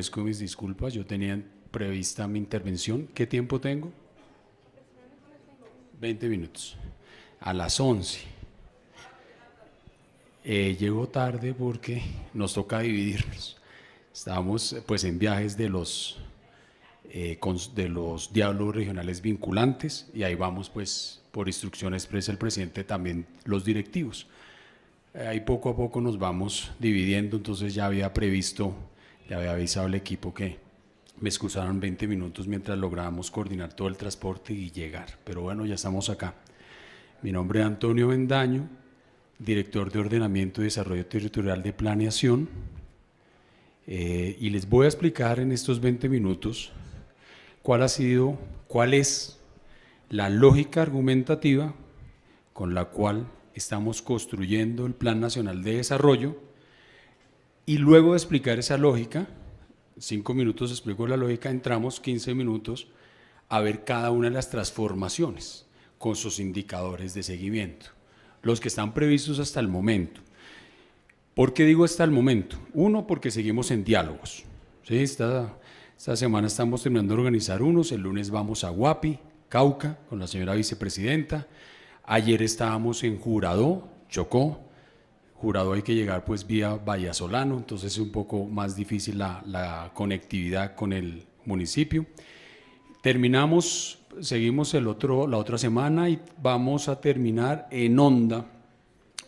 ofrezco mis disculpas, yo tenía prevista mi intervención. ¿Qué tiempo tengo? 20 minutos. A las 11. Llego tarde porque nos toca dividirnos. Estábamos pues en viajes de los diálogos regionales vinculantes y ahí vamos pues por instrucción expresa del presidente también los directivos. Ahí poco a poco nos vamos dividiendo, entonces ya había previsto, le había avisado al equipo que me excusaron 20 minutos mientras lográbamos coordinar todo el transporte y llegar, pero bueno, ya estamos acá. Mi nombre es Antonio Bendaño, director de Ordenamiento y Desarrollo Territorial de Planeación, y les voy a explicar en estos 20 minutos cuál es la lógica argumentativa con la cual estamos construyendo el Plan Nacional de Desarrollo, y luego de explicar esa lógica, 5 minutos explico la lógica, entramos 15 minutos a ver cada una de las transformaciones con sus indicadores de seguimiento, los que están previstos hasta el momento. ¿Por qué digo hasta el momento? Uno, porque seguimos en diálogos, ¿sí? Esta semana estamos terminando de organizar unos, el lunes vamos a Guapi, Cauca, con la señora vicepresidenta. Ayer estábamos en Juradó, Chocó. Juradó hay que llegar pues vía Vallasolano, entonces es un poco más difícil la conectividad con el municipio. Seguimos la otra semana y vamos a terminar en Honda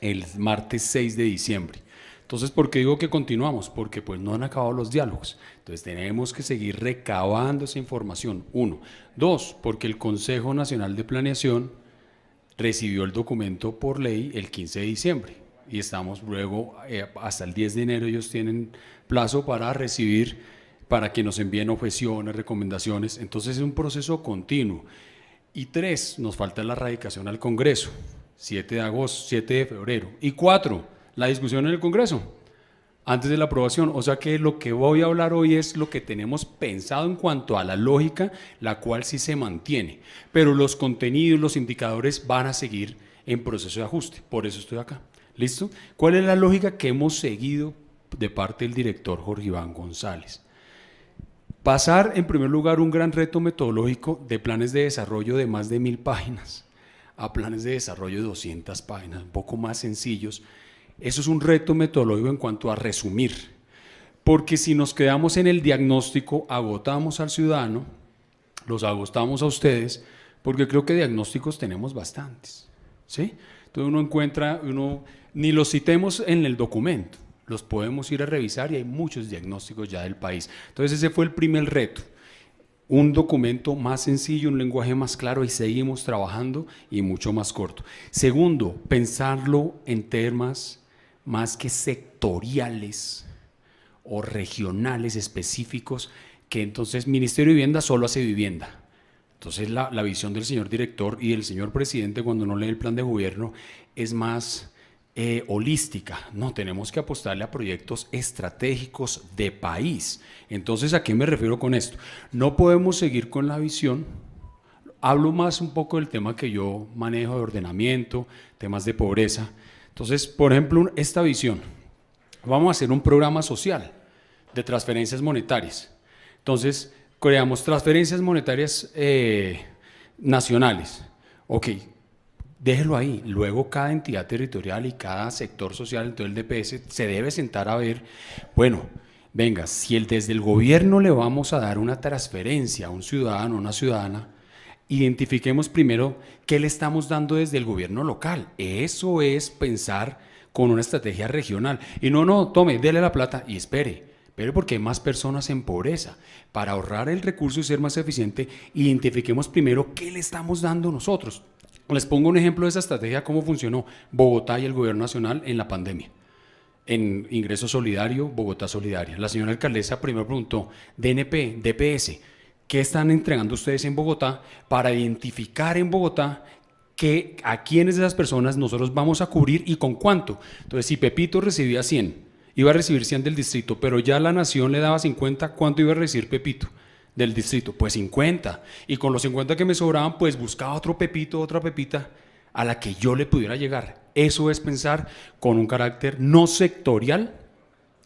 el martes 6 de diciembre. Entonces, ¿por qué digo que continuamos? Porque pues no han acabado los diálogos, entonces tenemos que seguir recabando esa información, 1. 2, porque el Consejo Nacional de Planeación recibió el documento por ley el 15 de diciembre y estamos luego, hasta el 10 de enero ellos tienen plazo para recibir, para que nos envíen objeciones, recomendaciones, entonces es un proceso continuo. Y 3, nos falta la radicación al Congreso, 7 de febrero. Y 4, la discusión en el Congreso, antes de la aprobación, o sea que lo que voy a hablar hoy es lo que tenemos pensado en cuanto a la lógica, la cual sí se mantiene, pero los contenidos, los indicadores van a seguir en proceso de ajuste, por eso estoy acá. ¿Listo? ¿Cuál es la lógica que hemos seguido de parte del director Jorge Iván González? Pasar, en primer lugar, un gran reto metodológico de planes de desarrollo de más de 1000 páginas a planes de desarrollo de 200 páginas, un poco más sencillos. Eso es un reto metodológico en cuanto a resumir, porque si nos quedamos en el diagnóstico, agotamos al ciudadano, los agotamos a ustedes, porque creo que diagnósticos tenemos bastantes, ¿sí? Entonces ni los citemos en el documento, los podemos ir a revisar y hay muchos diagnósticos ya del país. Entonces ese fue el primer reto, un documento más sencillo, un lenguaje más claro y seguimos trabajando y mucho más corto. Segundo, pensarlo en temas más que sectoriales o regionales específicos, que entonces Ministerio de Vivienda solo hace vivienda. Entonces la visión del señor director y del señor presidente cuando uno lee el plan de gobierno es más holística. No, tenemos que apostarle a proyectos estratégicos de país. Entonces, ¿a qué me refiero con esto? No podemos seguir con la visión. Hablo más un poco del tema que yo manejo de ordenamiento, temas de pobreza. Entonces, por ejemplo, esta visión, vamos a hacer un programa social de transferencias monetarias. Entonces, creamos transferencias monetarias nacionales. Ok, déjelo ahí. Luego cada entidad territorial y cada sector social, entonces el DPS, se debe sentar a ver, bueno, venga, si desde el gobierno le vamos a dar una transferencia a un ciudadano o una ciudadana, identifiquemos primero qué le estamos dando desde el gobierno local. Eso es pensar con una estrategia regional. Y no, tome, dele la plata y espere porque hay más personas en pobreza. Para ahorrar el recurso y ser más eficiente, identifiquemos primero qué le estamos dando nosotros. Les pongo un ejemplo de esa estrategia, cómo funcionó Bogotá y el gobierno nacional en la pandemia. En ingreso solidario, Bogotá Solidaria. La señora alcaldesa primero preguntó, DNP, DPS, ¿qué están entregando ustedes en Bogotá para identificar en Bogotá a quiénes de esas personas nosotros vamos a cubrir y con cuánto? Entonces, si Pepito recibía 100, iba a recibir 100 del distrito, pero ya la nación le daba 50, ¿cuánto iba a recibir Pepito del distrito? Pues 50, y con los 50 que me sobraban, pues buscaba otro Pepito, otra Pepita, a la que yo le pudiera llegar. Eso es pensar con un carácter no sectorial,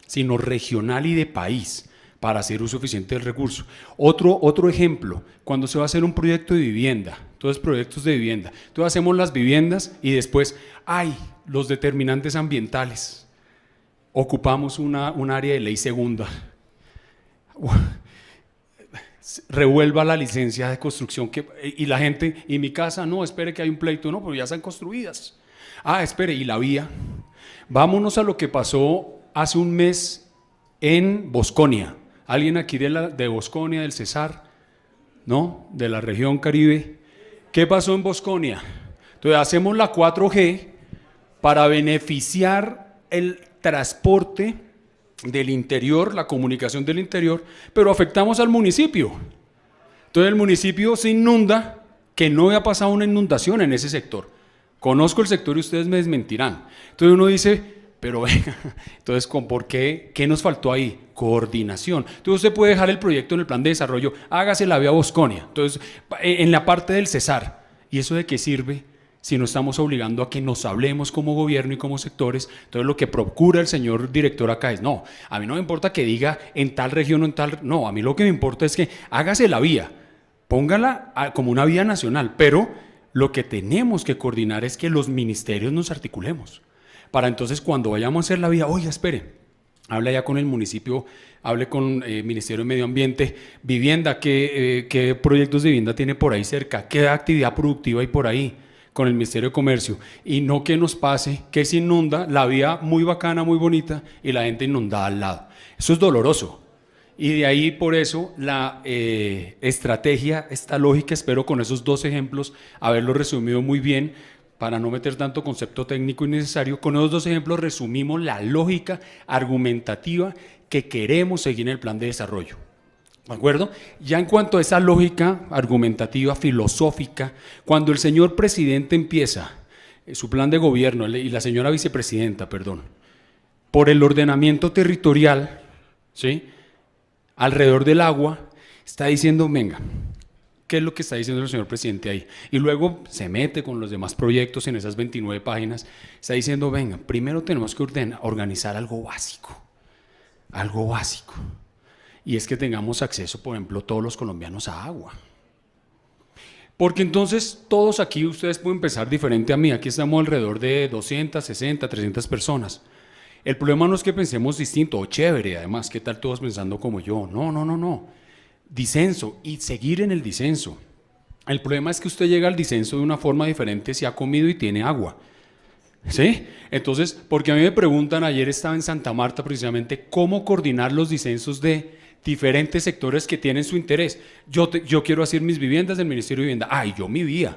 sino regional y de país, para hacer uso eficiente del recurso. Otro ejemplo, cuando se va a hacer un proyecto de vivienda, entonces proyectos de vivienda, entonces hacemos las viviendas y después, los determinantes ambientales, ocupamos un área de ley segunda, revuelva la licencia de construcción y la gente, y mi casa, no, espere que hay un pleito, no, pero ya están construidas. Espere, y la vía. Vámonos a lo que pasó hace un mes en Bosconia. ¿Alguien aquí de Bosconia, del Cesar? ¿No? De la región Caribe. ¿Qué pasó en Bosconia? Entonces hacemos la 4G para beneficiar el transporte del interior, la comunicación del interior, pero afectamos al municipio. Entonces el municipio se inunda, que no había pasado una inundación en ese sector. Conozco el sector y ustedes me desmentirán. Entonces uno dice, pero venga, entonces ¿por qué? ¿Qué nos faltó ahí? Coordinación. Entonces usted puede dejar el proyecto en el plan de desarrollo, hágase la vía Bosconia, entonces en la parte del Cesar. ¿Y eso de qué sirve? Si no estamos obligando a que nos hablemos como gobierno y como sectores. Entonces lo que procura el señor director acá es, no, a mí no me importa que diga en tal región o en tal, no, a mí lo que me importa es que hágase la vía, póngala como una vía nacional, pero lo que tenemos que coordinar es que los ministerios nos articulemos, para entonces cuando vayamos a hacer la vía, oiga, espere, hable ya con el municipio, hable con el Ministerio de Medio Ambiente, vivienda, ¿qué proyectos de vivienda tiene por ahí cerca? ¿Qué actividad productiva hay por ahí? Con el Ministerio de Comercio, y no que nos pase que se inunda la vía muy bacana, muy bonita, y la gente inundada al lado. Eso es doloroso. Y de ahí, por eso, la estrategia, esta lógica, espero con esos dos ejemplos haberlo resumido muy bien, para no meter tanto concepto técnico innecesario. Con esos dos ejemplos resumimos la lógica argumentativa que queremos seguir en el plan de desarrollo. ¿De acuerdo? Ya en cuanto a esa lógica argumentativa, filosófica, cuando el señor presidente empieza su plan de gobierno, y la señora vicepresidenta, perdón, por el ordenamiento territorial, ¿sí?, alrededor del agua, está diciendo, venga, ¿qué es lo que está diciendo el señor presidente ahí? Y luego se mete con los demás proyectos en esas 29 páginas, está diciendo, venga, primero tenemos que organizar algo básico, y es que tengamos acceso, por ejemplo, todos los colombianos a agua. Porque entonces todos aquí, ustedes pueden pensar diferente a mí, aquí estamos alrededor de 260, 300 personas. El problema no es que pensemos distinto, o chévere, además, ¿qué tal todos pensando como yo? No. Disenso, y seguir en el disenso. El problema es que usted llega al disenso de una forma diferente si ha comido y tiene agua. ¿Sí? Entonces, porque a mí me preguntan, ayer estaba en Santa Marta precisamente, ¿cómo coordinar los disensos de diferentes sectores que tienen su interés? Yo quiero hacer mis viviendas del Ministerio de Vivienda, y yo mi vía,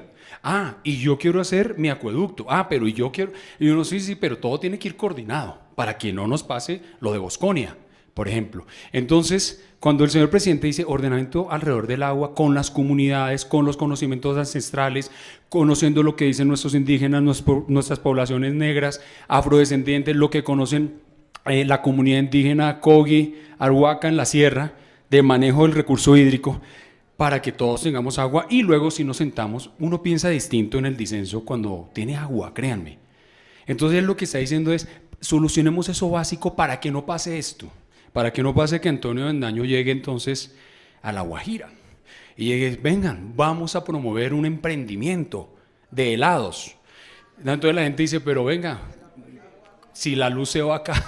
y yo quiero hacer mi acueducto, pero y yo quiero, y uno sí, pero todo tiene que ir coordinado para que no nos pase lo de Bosconia, por ejemplo. Entonces, cuando el señor presidente dice ordenamiento alrededor del agua, con las comunidades, con los conocimientos ancestrales, conociendo lo que dicen nuestros indígenas, nuestras poblaciones negras, afrodescendientes, lo que conocen la comunidad indígena Kogi, Arhuaca en la sierra, de manejo del recurso hídrico, para que todos tengamos agua. Y luego, si nos sentamos, uno piensa distinto en el disenso cuando tiene agua, créanme. Entonces él lo que está diciendo es, solucionemos eso básico para que no pase esto, para que no pase que Antonio Bendaño llegue entonces a La Guajira y llegue, vengan, vamos a promover un emprendimiento de helados. Entonces la gente dice, pero venga, si la luz se va acá,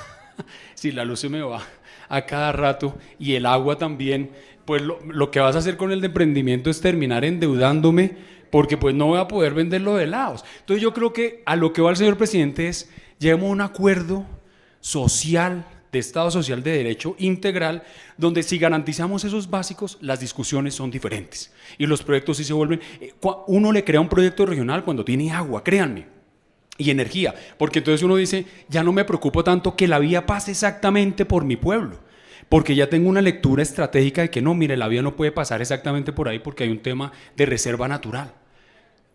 si la luz se me va a cada rato y el agua también, pues lo que vas a hacer con el emprendimiento es terminar endeudándome, porque pues no voy a poder vender los helados. Entonces yo creo que a lo que va el señor presidente es, lleguemos a un acuerdo social, de Estado Social de Derecho integral, donde si garantizamos esos básicos, las discusiones son diferentes y los proyectos sí se vuelven, uno le crea un proyecto regional cuando tiene agua, créanme, y energía, porque entonces uno dice, ya no me preocupo tanto que la vía pase exactamente por mi pueblo, porque ya tengo una lectura estratégica de que no, mire, la vía no puede pasar exactamente por ahí porque hay un tema de reserva natural.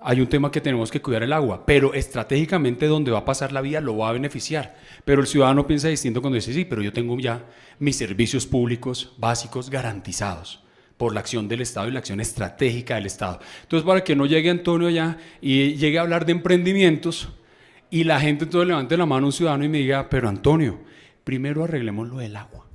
Hay un tema que tenemos que cuidar el agua, pero estratégicamente donde va a pasar la vía lo va a beneficiar. Pero el ciudadano piensa distinto cuando dice, sí, pero yo tengo ya mis servicios públicos básicos garantizados por la acción del Estado y la acción estratégica del Estado. Entonces, para que no llegue Antonio allá y llegue a hablar de emprendimientos y la gente entonces levante la mano a un ciudadano y me diga, pero Antonio, primero arreglemos lo del agua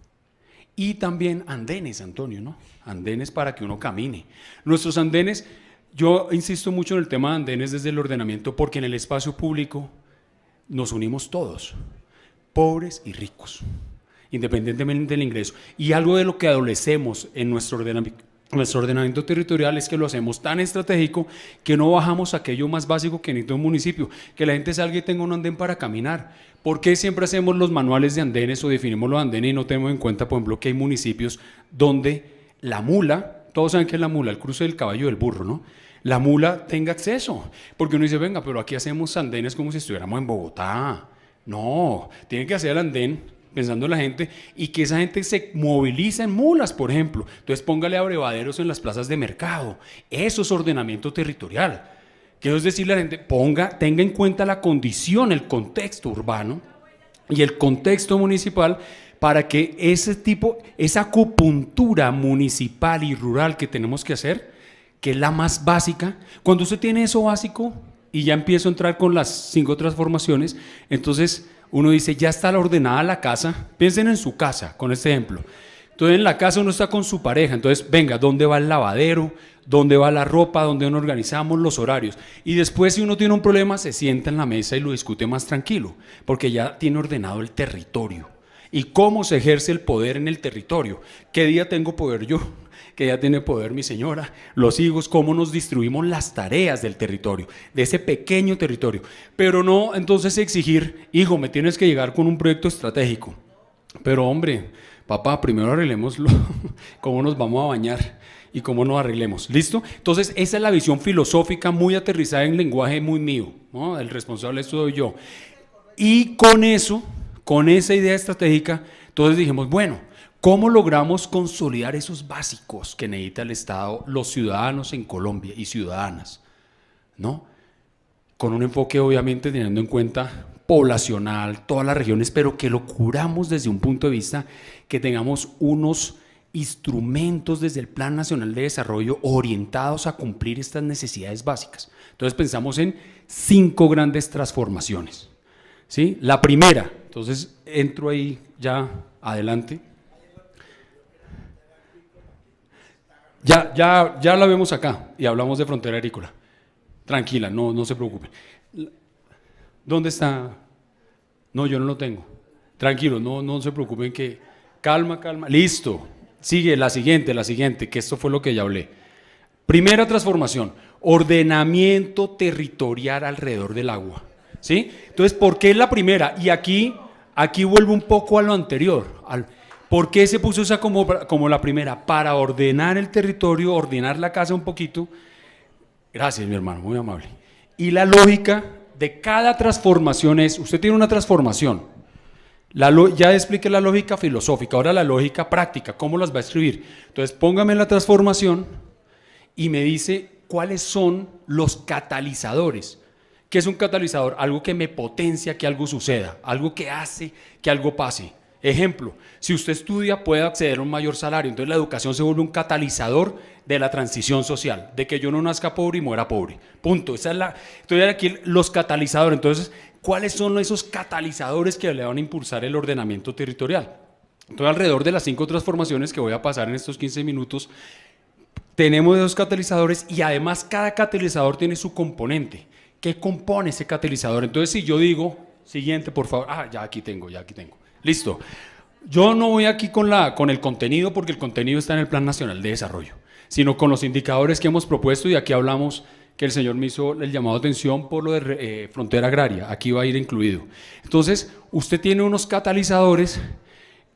Y también andenes, Antonio, ¿no? Andenes para que uno camine. Nuestros andenes, yo insisto mucho en el tema de andenes desde el ordenamiento, porque en el espacio público nos unimos todos, pobres y ricos, independientemente del ingreso. Y algo de lo que adolecemos en nuestro ordenamiento territorial es que lo hacemos tan estratégico que no bajamos aquello más básico que necesita un municipio, que la gente salga y tenga un andén para caminar. ¿Por qué siempre hacemos los manuales de andenes o definimos los andenes y no tenemos en cuenta, por ejemplo, que hay municipios donde la mula, todos saben que es la mula, el cruce del caballo y del burro, ¿no? La mula tenga acceso, porque uno dice, venga, pero aquí hacemos andenes como si estuviéramos en Bogotá. No, tiene que hacer el andén pensando en la gente y que esa gente se moviliza en mulas, por ejemplo. Entonces póngale abrevaderos en las plazas de mercado. Eso es ordenamiento territorial. Quiero decirle a la gente, tenga en cuenta la condición, el contexto urbano y el contexto municipal para que esa acupuntura municipal y rural que tenemos que hacer, que es la más básica, cuando usted tiene eso básico y ya empiezo a entrar con las 5 transformaciones, entonces uno dice, ya está ordenada la casa, piensen en su casa, con este ejemplo. Entonces en la casa uno está con su pareja, entonces venga, ¿dónde va el lavadero? ¿Dónde va la ropa? ¿Dónde nos organizamos los horarios? Y después si uno tiene un problema se sienta en la mesa y lo discute más tranquilo, porque ya tiene ordenado el territorio. ¿Y cómo se ejerce el poder en el territorio? ¿Qué día tengo poder yo? ¿Qué día tiene poder mi señora? Los hijos, ¿cómo nos distribuimos las tareas del territorio? De ese pequeño territorio. Pero no entonces exigir, hijo, me tienes que llegar con un proyecto estratégico. Pero hombre, papá, primero arreglemoslo, cómo nos vamos a bañar y cómo nos arreglemos, ¿listo? Entonces esa es la visión filosófica muy aterrizada en lenguaje muy mío, ¿no? El responsable de esto soy yo. Y con eso, con esa idea estratégica, entonces dijimos, bueno, ¿cómo logramos consolidar esos básicos que necesita el Estado, los ciudadanos en Colombia y ciudadanas, ¿no? Con un enfoque obviamente teniendo en cuenta poblacional, todas las regiones, pero que lo curamos desde un punto de vista que tengamos unos instrumentos desde el Plan Nacional de Desarrollo orientados a cumplir estas necesidades básicas. Entonces pensamos en 5 grandes transformaciones, ¿sí? La primera, entonces entro ahí ya adelante. Ya la vemos acá y hablamos de frontera agrícola. Tranquila, no se preocupen. ¿Dónde está? No, yo no lo tengo. Tranquilo, no se preocupen que… Calma. Listo. Sigue la siguiente, que esto fue lo que ya hablé. Primera transformación, ordenamiento territorial alrededor del agua. ¿Sí? Entonces, ¿por qué es la primera? Y aquí vuelvo un poco a lo anterior. ¿Por qué se puso esa como la primera? Para ordenar el territorio, ordenar la casa un poquito. Gracias, mi hermano, muy amable. Y la lógica de cada transformación es, usted tiene una transformación, ya expliqué la lógica filosófica, ahora la lógica práctica, ¿cómo las va a escribir? Entonces póngame la transformación y me dice cuáles son los catalizadores. ¿Qué es un catalizador? Algo que me potencia que algo suceda, algo que hace que algo pase. Ejemplo, si usted estudia puede acceder a un mayor salario, entonces la educación se vuelve un catalizador de la transición social, de que yo no nazca pobre y muera pobre, punto. Entonces aquí los catalizadores, entonces, ¿cuáles son esos catalizadores que le van a impulsar el ordenamiento territorial? Entonces alrededor de las 5 transformaciones que voy a pasar en estos 15 minutos, tenemos esos catalizadores y además cada catalizador tiene su componente. ¿Qué compone ese catalizador? Entonces si yo digo, siguiente por favor, ya aquí tengo. Listo. Yo no voy aquí con el contenido porque el contenido está en el Plan Nacional de Desarrollo, sino con los indicadores que hemos propuesto y aquí hablamos que el señor me hizo el llamado de atención por lo de frontera agraria, aquí va a ir incluido. Entonces, usted tiene unos catalizadores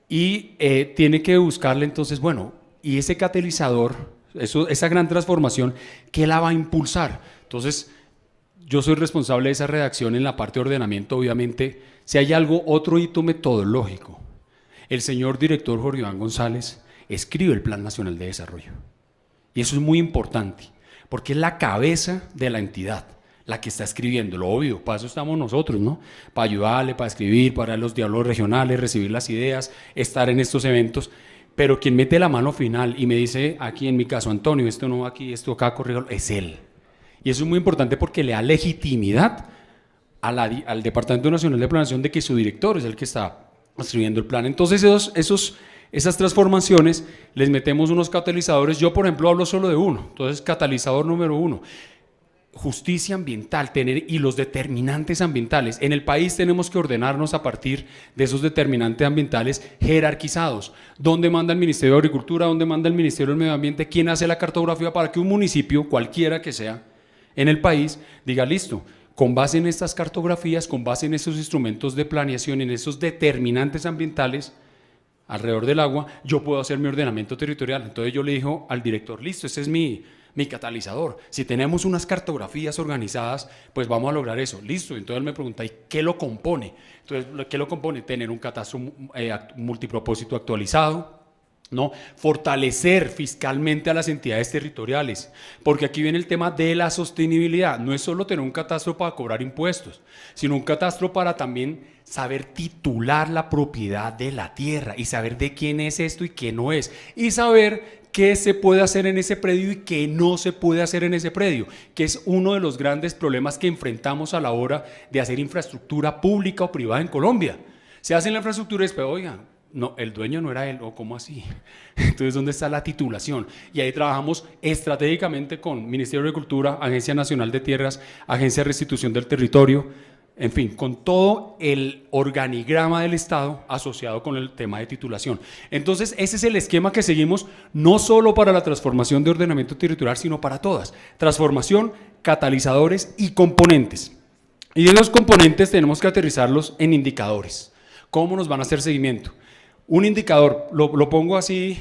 y tiene que buscarle entonces, bueno, y ese catalizador, esa gran transformación, ¿qué la va a impulsar? Entonces, yo soy responsable de esa redacción en la parte de ordenamiento, obviamente, si hay otro hito metodológico. El señor director Jorge Iván González escribe el Plan Nacional de Desarrollo. Y eso es muy importante, porque es la cabeza de la entidad, la que está escribiendo, lo obvio, para eso estamos nosotros, ¿no? Para ayudarle, para escribir, para los diálogos regionales, recibir las ideas, estar en estos eventos, pero quien mete la mano final y me dice, aquí en mi caso, Antonio, esto no va aquí, esto acá, corrijo, es él. Y eso es muy importante porque le da legitimidad al Departamento Nacional de Planeación de que su director es el que está escribiendo el plan. Entonces Esas transformaciones les metemos unos catalizadores. Yo, por ejemplo, hablo solo de uno. Entonces, catalizador número 1, justicia ambiental, y los determinantes ambientales. En el país tenemos que ordenarnos a partir de esos determinantes ambientales jerarquizados. ¿Dónde manda el Ministerio de Agricultura? ¿Dónde manda el Ministerio del Medio Ambiente? ¿Quién hace la cartografía para que un municipio, cualquiera que sea, en el país, diga, listo, con base en estas cartografías, con base en esos instrumentos de planeación, en esos determinantes ambientales alrededor del agua, yo puedo hacer mi ordenamiento territorial? Entonces yo le dije al director, listo, ese es mi catalizador. Si tenemos unas cartografías organizadas, pues vamos a lograr eso. Listo. Entonces él me pregunta, ¿y qué lo compone? Entonces, ¿qué lo compone? Tener un catastro multipropósito actualizado, ¿no? Fortalecer fiscalmente a las entidades territoriales, porque aquí viene el tema de la sostenibilidad. No es solo tener un catastro para cobrar impuestos, sino un catastro para también saber titular la propiedad de la tierra y saber de quién es esto y qué no es, y saber qué se puede hacer en ese predio y qué no se puede hacer en ese predio, que es uno de los grandes problemas que enfrentamos a la hora de hacer infraestructura pública o privada en Colombia. Se hace la infraestructura y después, oigan, no, el dueño no era él, o ¿cómo así? Entonces, ¿dónde está la titulación? Y ahí trabajamos estratégicamente con Ministerio de Agricultura, Agencia Nacional de Tierras, Agencia de Restitución del Territorio, en fin, con todo el organigrama del Estado asociado con el tema de titulación. Entonces, ese es el esquema que seguimos, no solo para la transformación de ordenamiento territorial, sino para todas. Transformación, catalizadores y componentes. Y de los componentes tenemos que aterrizarlos en indicadores. ¿Cómo nos van a hacer seguimiento? Un indicador, lo pongo así,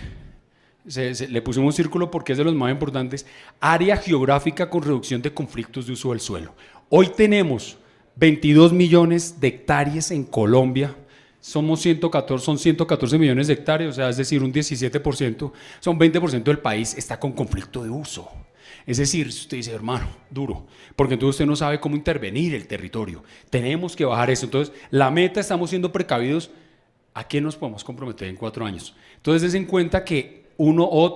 le pusimos un círculo porque es de los más importantes: área geográfica con reducción de conflictos de uso del suelo. Hoy tenemos 22 millones de hectáreas en Colombia, son 114 millones de hectáreas, o sea, es decir, un 17%, son 20% del país está con conflicto de uso. Es decir, si usted dice, hermano, duro, porque entonces usted no sabe cómo intervenir el territorio. Tenemos que bajar eso. Entonces, la meta, estamos siendo precavidos. ¿A qué nos podemos comprometer en 4 años? Entonces, den en cuenta que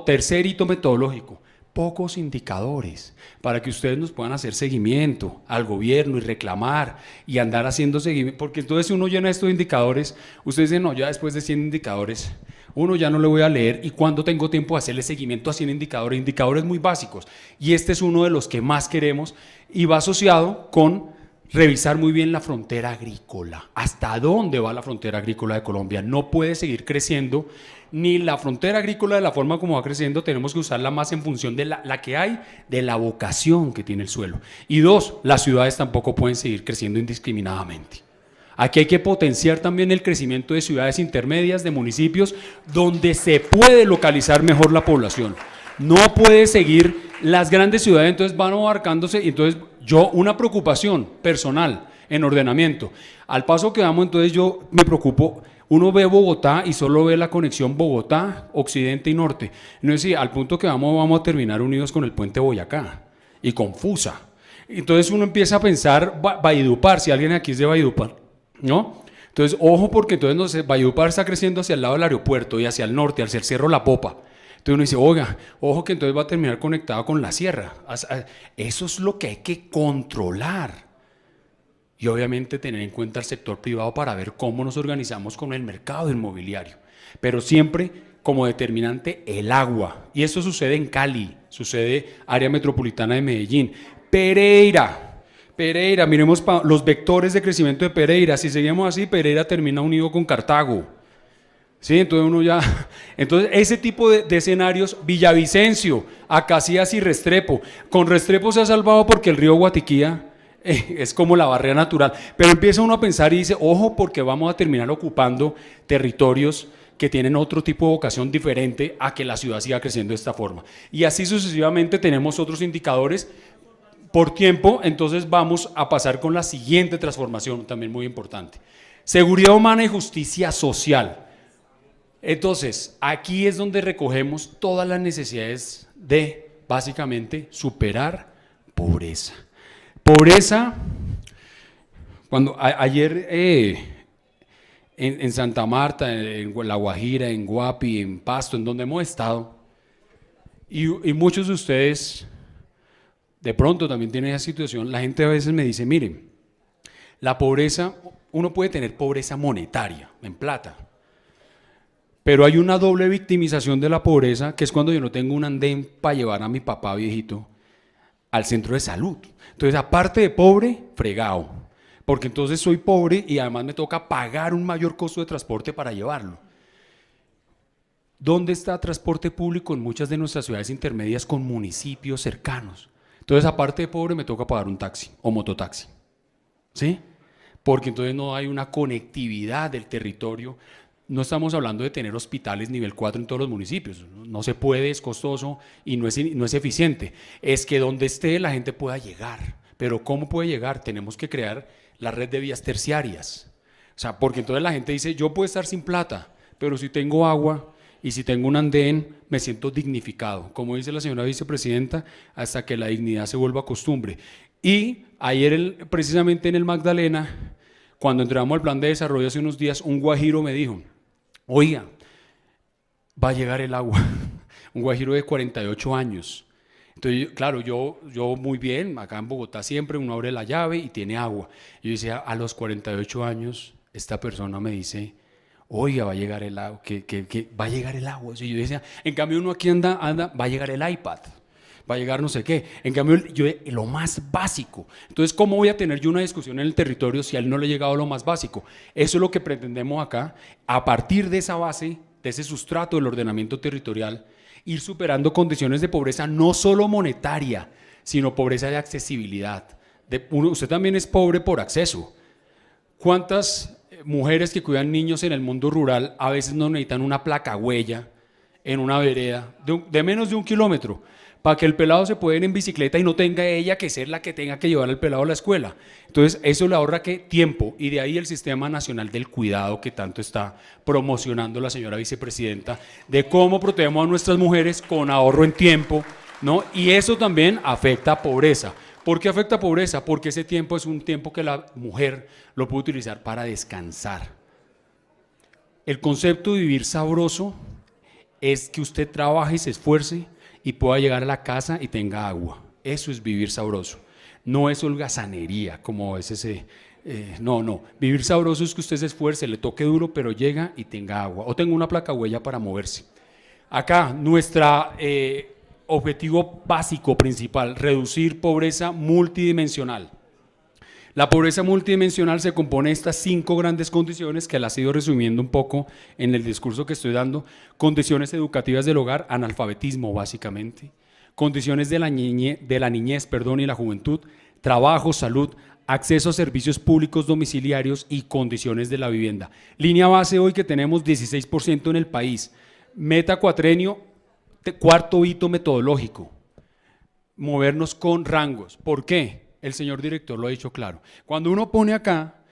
tercer hito metodológico, pocos indicadores para que ustedes nos puedan hacer seguimiento al gobierno y reclamar y andar haciendo seguimiento, porque entonces si uno llena estos indicadores, ustedes dicen, no, ya después de 100 indicadores, uno ya no le voy a leer, y cuando tengo tiempo de hacerle seguimiento a 100 indicadores muy básicos, y este es uno de los que más queremos, y va asociado con revisar muy bien la frontera agrícola. ¿Hasta dónde va la frontera agrícola de Colombia? No puede seguir creciendo ni la frontera agrícola de la forma como va creciendo. Tenemos que usarla más en función de la que hay, de la vocación que tiene el suelo. Y 2, las ciudades tampoco pueden seguir creciendo indiscriminadamente. Aquí hay que potenciar también el crecimiento de ciudades intermedias, de municipios, donde se puede localizar mejor la población. No puede seguir las grandes ciudades, entonces van abarcándose, y entonces una preocupación personal en ordenamiento. Al paso que vamos, entonces yo me preocupo. Uno ve Bogotá y solo ve la conexión Bogotá, occidente y norte. No es decir, al punto que vamos a terminar unidos con el puente Boyacá y con Fusa. Entonces uno empieza a pensar, Valledupar, si alguien aquí es de Valledupar, ¿no? Entonces, ojo, porque entonces no sé, Valledupar está creciendo hacia el lado del aeropuerto y hacia el norte, hacia el Cerro La Popa. Entonces uno dice, oiga, ojo que entonces va a terminar conectado con la sierra. Eso es lo que hay que controlar. Y obviamente tener en cuenta el sector privado para ver cómo nos organizamos con el mercado inmobiliario. Pero siempre como determinante el agua. Y esto sucede en Cali, sucede área metropolitana de Medellín. Pereira, miremos los vectores de crecimiento de Pereira. Si seguimos así, Pereira termina unido con Cartago. Sí, entonces ese tipo de escenarios. Villavicencio, Acacías y Restrepo. Con Restrepo se ha salvado porque el río Guatiquía es como la barrera natural, pero empieza uno a pensar y dice, ojo, porque vamos a terminar ocupando territorios que tienen otro tipo de vocación diferente a que la ciudad siga creciendo de esta forma. Y así sucesivamente tenemos otros indicadores por tiempo. Entonces vamos a pasar con la siguiente transformación, también muy importante: seguridad humana y justicia social. Entonces, aquí es donde recogemos todas las necesidades de, básicamente, superar pobreza. Pobreza, ayer en Santa Marta, en La Guajira, en Guapi, en Pasto, en donde hemos estado, y muchos de ustedes de pronto también tienen esa situación. La gente a veces me dice, miren, la pobreza, uno puede tener pobreza monetaria, en plata, Pero hay una doble victimización de la pobreza, que es cuando yo no tengo un andén para llevar a mi papá viejito al centro de salud. Entonces, aparte de pobre, fregado. Porque entonces soy pobre y además me toca pagar un mayor costo de transporte para llevarlo. ¿Dónde está transporte público en muchas de nuestras ciudades intermedias con municipios cercanos? Entonces, aparte de pobre, me toca pagar un taxi o mototaxi. ¿Sí? Porque entonces no hay una conectividad del territorio. No estamos hablando de tener hospitales nivel 4 en todos los municipios. No se puede, es costoso y no es eficiente. Es que donde esté la gente pueda llegar. Pero ¿cómo puede llegar? Tenemos que crear la red de vías terciarias. O sea, porque entonces la gente dice, yo puedo estar sin plata, pero si tengo agua y si tengo un andén, me siento dignificado. Como dice la señora vicepresidenta, hasta que la dignidad se vuelva costumbre. Y ayer, precisamente en el Magdalena, cuando entramos al plan de desarrollo hace unos días, un guajiro me dijo, oiga, va a llegar el agua. Un guajiro de 48 años. Entonces, claro, yo muy bien, acá en Bogotá siempre uno abre la llave y tiene agua. Yo decía, a los 48 años, esta persona me dice, oiga, va a llegar el agua, que va a llegar el agua. Y yo decía, en cambio uno aquí anda, va a llegar el iPad, va a llegar no sé qué. En cambio, yo lo más básico. Entonces, ¿cómo voy a tener yo una discusión en el territorio si a él no le ha llegado lo más básico? Eso es lo que pretendemos acá, a partir de esa base, de ese sustrato del ordenamiento territorial, ir superando condiciones de pobreza no solo monetaria, sino pobreza de accesibilidad. Usted también es pobre por acceso. ¿Cuántas mujeres que cuidan niños en el mundo rural a veces no necesitan una placa huella en una vereda de menos de 1 kilómetro para que el pelado se pueda ir en bicicleta y no tenga ella que ser la que tenga que llevar al pelado a la escuela? Entonces eso le ahorra ¿qué? Tiempo, y de ahí el Sistema Nacional del Cuidado que tanto está promocionando la señora vicepresidenta, de cómo protegemos a nuestras mujeres con ahorro en tiempo, ¿no? Y eso también afecta a pobreza. ¿Por qué afecta a pobreza? Porque ese tiempo es un tiempo que la mujer lo puede utilizar para descansar. El concepto de vivir sabroso es que usted trabaje y se esfuerce y pueda llegar a la casa y tenga agua. Eso es vivir sabroso. No es holgazanería, como a veces no. Vivir sabroso es que usted se esfuerce, le toque duro, pero llega y tenga agua. O tenga una placa huella para moverse. Acá, nuestro objetivo básico principal, reducir pobreza multidimensional. La pobreza multidimensional se compone de estas 5 grandes condiciones que las he ido resumiendo un poco en el discurso que estoy dando. Condiciones educativas del hogar, analfabetismo básicamente. Condiciones de la niñez y la juventud, trabajo, salud, acceso a servicios públicos domiciliarios y condiciones de la vivienda. Línea base hoy que tenemos 16% en el país. Meta cuatrenio, 4.º hito metodológico. Movernos con rangos. ¿Por qué? El señor director lo ha dicho claro. Cuando uno pone acá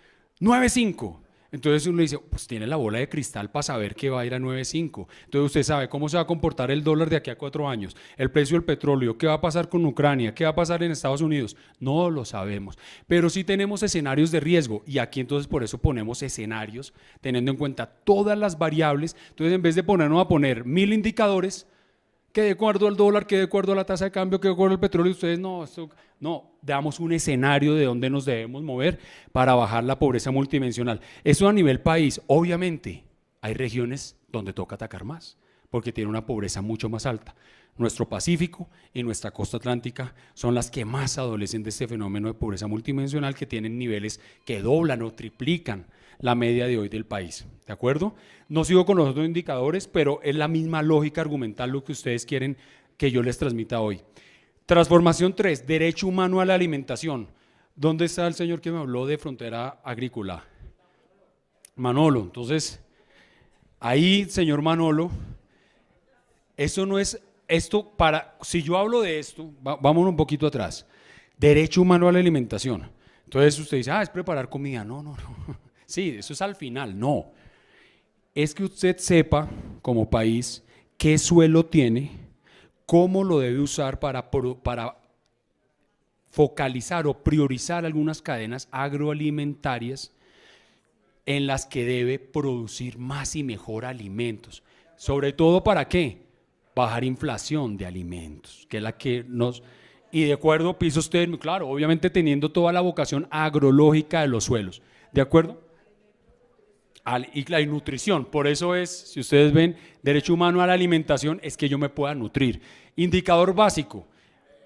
9.5, entonces uno dice, pues tiene la bola de cristal para saber que va a ir a 9.5. Entonces usted sabe cómo se va a comportar el dólar de aquí a 4 años, el precio del petróleo, qué va a pasar con Ucrania, qué va a pasar en Estados Unidos. No lo sabemos, pero sí tenemos escenarios de riesgo, y aquí entonces por eso ponemos escenarios, teniendo en cuenta todas las variables. Entonces, en vez de ponernos a poner 1000 indicadores, que de acuerdo al dólar, que de acuerdo a la tasa de cambio, que de acuerdo al petróleo, ustedes no, damos un escenario de dónde nos debemos mover para bajar la pobreza multidimensional. Eso a nivel país. Obviamente hay regiones donde toca atacar más, porque tiene una pobreza mucho más alta. Nuestro Pacífico y nuestra costa atlántica son las que más adolecen de este fenómeno de pobreza multidimensional, que tienen niveles que doblan o triplican la media de hoy del país, ¿de acuerdo? No sigo con los otros indicadores, pero es la misma lógica argumental lo que ustedes quieren que yo les transmita hoy. Transformación 3, derecho humano a la alimentación. ¿Dónde está el señor que me habló de frontera agrícola? Manolo. Entonces, ahí, señor Manolo, eso no es, si yo hablo de esto, vámonos un poquito atrás, derecho humano a la alimentación. Entonces usted dice, es preparar comida. No. Sí, eso es al final, no. Es que usted sepa, como país, qué suelo tiene, cómo lo debe usar para focalizar o priorizar algunas cadenas agroalimentarias en las que debe producir más y mejor alimentos. Sobre todo, ¿para qué? Bajar inflación de alimentos, que es la que nos... Y de acuerdo, pisos térmicos, claro, obviamente teniendo toda la vocación agrológica de los suelos. ¿De acuerdo? Y la nutrición, por eso es, si ustedes ven, derecho humano a la alimentación es que yo me pueda nutrir. Indicador básico,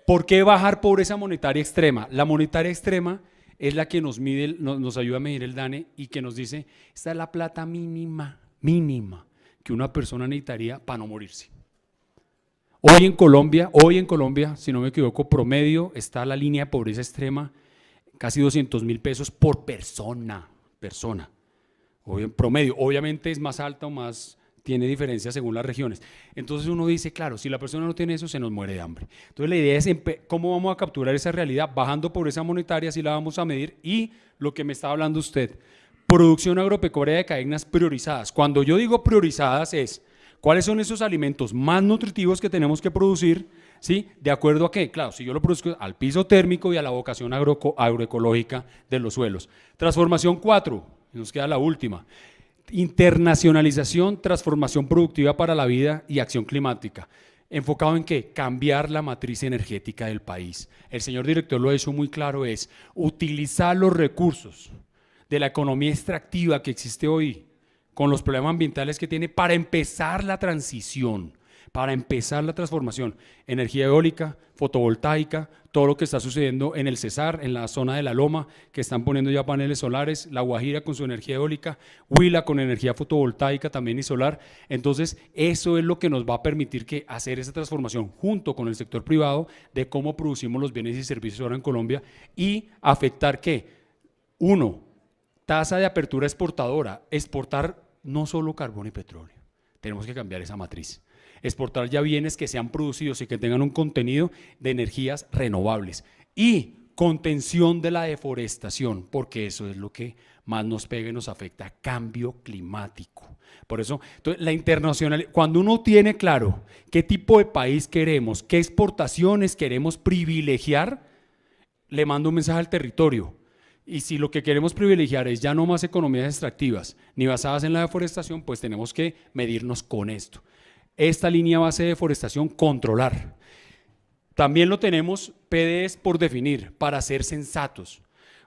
¿por qué bajar pobreza monetaria extrema? La monetaria extrema es la que nos mide, nos ayuda a medir el DANE y que nos dice, esta es la plata mínima que una persona necesitaría para no morirse. Hoy en Colombia, si no me equivoco, promedio está la línea de pobreza extrema, casi 200.000 pesos por persona. Hoy en promedio, obviamente es más alta o más, tiene diferencias según las regiones. Entonces uno dice, claro, si la persona no tiene eso, se nos muere de hambre. Entonces la idea es, ¿cómo vamos a capturar esa realidad? Bajando pobreza monetaria, si la vamos a medir, y lo que me está hablando usted, producción agropecuaria de cadenas priorizadas. Cuando yo digo priorizadas es, ¿cuáles son esos alimentos más nutritivos que tenemos que producir? ¿Sí? ¿De acuerdo a qué? Claro, si yo lo produzco al piso térmico y a la vocación agroecológica de los suelos. Transformación 4, nos queda la última. Internacionalización, transformación productiva para la vida y acción climática. ¿Enfocado en qué? Cambiar la matriz energética del país. El señor director lo ha hecho muy claro, es utilizar los recursos de la economía extractiva que existe hoy, con los problemas ambientales que tiene, para empezar la transición, para empezar la transformación. Energía eólica, fotovoltaica, todo lo que está sucediendo en el Cesar, en la zona de la Loma, que están poniendo ya paneles solares, La Guajira con su energía eólica, Huila con energía fotovoltaica también y solar. Entonces, eso es lo que nos va a permitir hacer esa transformación junto con el sector privado de cómo producimos los bienes y servicios ahora en Colombia y afectar ¿qué? Uno, tasa de apertura exportadora, exportar no solo carbón y petróleo, tenemos que cambiar esa matriz, exportar ya bienes que sean producidos y que tengan un contenido de energías renovables y contención de la deforestación, porque eso es lo que más nos pega y nos afecta, cambio climático. Por eso, entonces, la internacional, cuando uno tiene claro qué tipo de país queremos, qué exportaciones queremos privilegiar, le mando un mensaje al territorio. Y si lo que queremos privilegiar es ya no más economías extractivas ni basadas en la deforestación, pues tenemos que medirnos con esto. Esta línea base de deforestación, controlar. También lo tenemos PDEs por definir, para ser sensatos.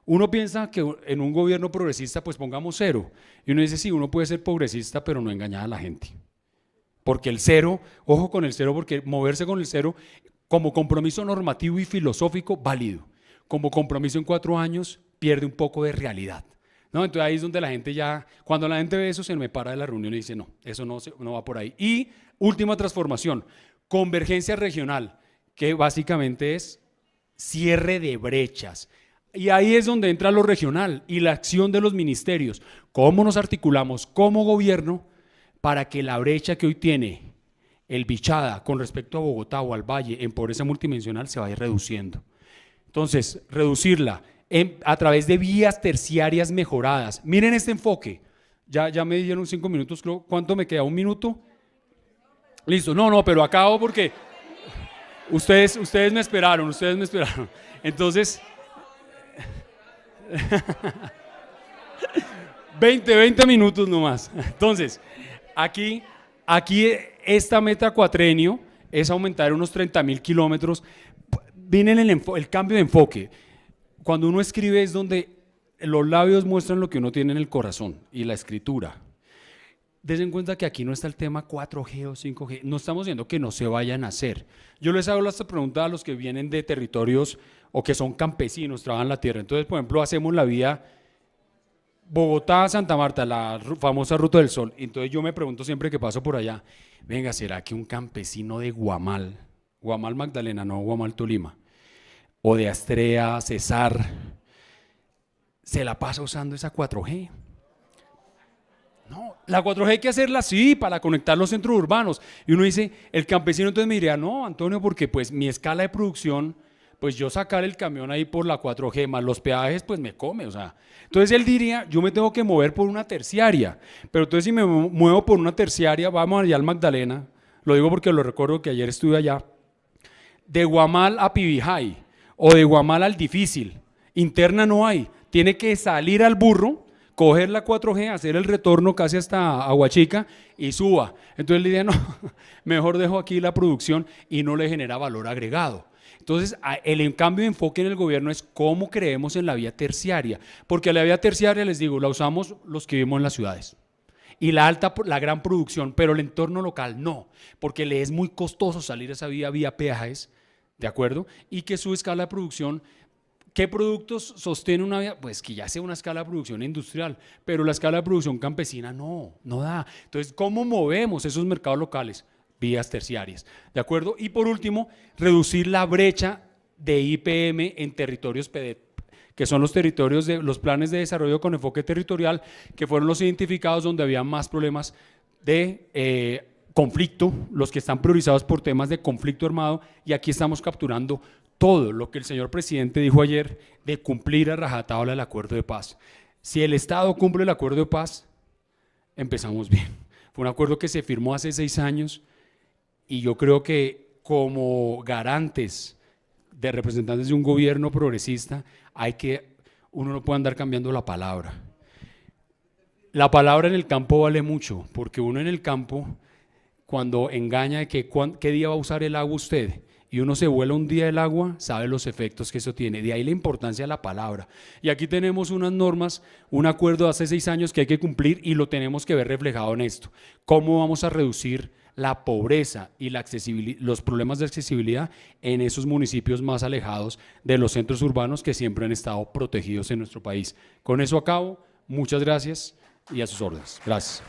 Uno piensa que en un gobierno progresista pues pongamos 0. Y uno dice, sí, uno puede ser progresista, pero no engañar a la gente. Porque el 0, ojo con el 0, porque moverse con el 0 como compromiso normativo y filosófico, válido. Como compromiso en 4 años, pierde un poco de realidad, ¿no? Entonces ahí es donde la gente ya, cuando la gente ve eso, se me para de la reunión y dice, no, eso no va por ahí. Y última transformación, convergencia regional, que básicamente es cierre de brechas. Y ahí es donde entra lo regional y la acción de los ministerios. ¿Cómo nos articulamos como gobierno para que la brecha que hoy tiene el Bichada con respecto a Bogotá o al Valle en pobreza multidimensional se vaya reduciendo? Entonces, reducirla a través de vías terciarias mejoradas. Miren este enfoque. Ya me dieron 5 minutos, creo. ¿Cuánto me queda? ¿1 minuto? Listo. No, pero acabo porque ustedes me esperaron. Entonces, 20 minutos nomás. Entonces, aquí esta meta cuatrenio es aumentar unos 30.000 kilómetros. Viene el cambio de enfoque. Cuando uno escribe es donde los labios muestran lo que uno tiene en el corazón y la escritura. Dense en cuenta que aquí no está el tema 4G o 5G, no estamos diciendo que no se vayan a hacer. Yo les hago esta pregunta a los que vienen de territorios o que son campesinos, trabajan la tierra. Entonces, por ejemplo, hacemos la vía Bogotá-Santa Marta, la famosa Ruta del Sol. Entonces yo me pregunto siempre que paso por allá, venga, ¿será que un campesino de Guamal Magdalena, no Guamal Tolima, o de Astrea, Cesar, se la pasa usando esa 4G? No, la 4G hay que hacerla así para conectar los centros urbanos. Y uno dice, el campesino entonces me diría, no, Antonio, porque pues mi escala de producción, pues yo sacar el camión ahí por la 4G más los peajes, pues me come, o sea. Entonces él diría, yo me tengo que mover por una terciaria, pero entonces si me muevo por una terciaria, vamos allá al Magdalena, lo digo porque lo recuerdo que ayer estuve allá, de Guamal a Pibijay, o de Guamal al Difícil, interna no hay, tiene que salir al burro, coger la 4G, hacer el retorno casi hasta Aguachica y suba. Entonces le dije, no, mejor dejo aquí la producción y no le genera valor agregado. Entonces, el cambio de enfoque en el gobierno es cómo creemos en la vía terciaria, porque la vía terciaria, les digo, la usamos los que vivimos en las ciudades. y la gran producción, pero el entorno local no, porque le es muy costoso salir a esa vía peajes, ¿de acuerdo? Y que su escala de producción, ¿qué productos sostiene una vía? Pues que ya sea una escala de producción industrial, pero la escala de producción campesina no da. Entonces, ¿cómo movemos esos mercados locales? Vías terciarias, ¿de acuerdo? Y por último, reducir la brecha de IPM en territorios PDET, que son los territorios de los planes de desarrollo con enfoque territorial, que fueron los identificados donde había más problemas de conflicto, los que están priorizados por temas de conflicto armado, y aquí estamos capturando todo lo que el señor presidente dijo ayer de cumplir a rajatabla el acuerdo de paz. Si el Estado cumple el acuerdo de paz, empezamos bien. Fue un acuerdo que se firmó hace 6 años y yo creo que como garantes de representantes de un gobierno progresista, uno no puede andar cambiando la palabra. La palabra en el campo vale mucho, porque uno en el campo, cuando engaña de qué día va a usar el agua usted, y uno se vuela un día el agua, sabe los efectos que eso tiene. De ahí la importancia de la palabra. Y aquí tenemos unas normas, un acuerdo de hace 6 años que hay que cumplir y lo tenemos que ver reflejado en esto. ¿Cómo vamos a reducir la pobreza y los problemas de accesibilidad en esos municipios más alejados de los centros urbanos que siempre han estado protegidos en nuestro país? Con eso acabo. Muchas gracias y a sus órdenes. Gracias.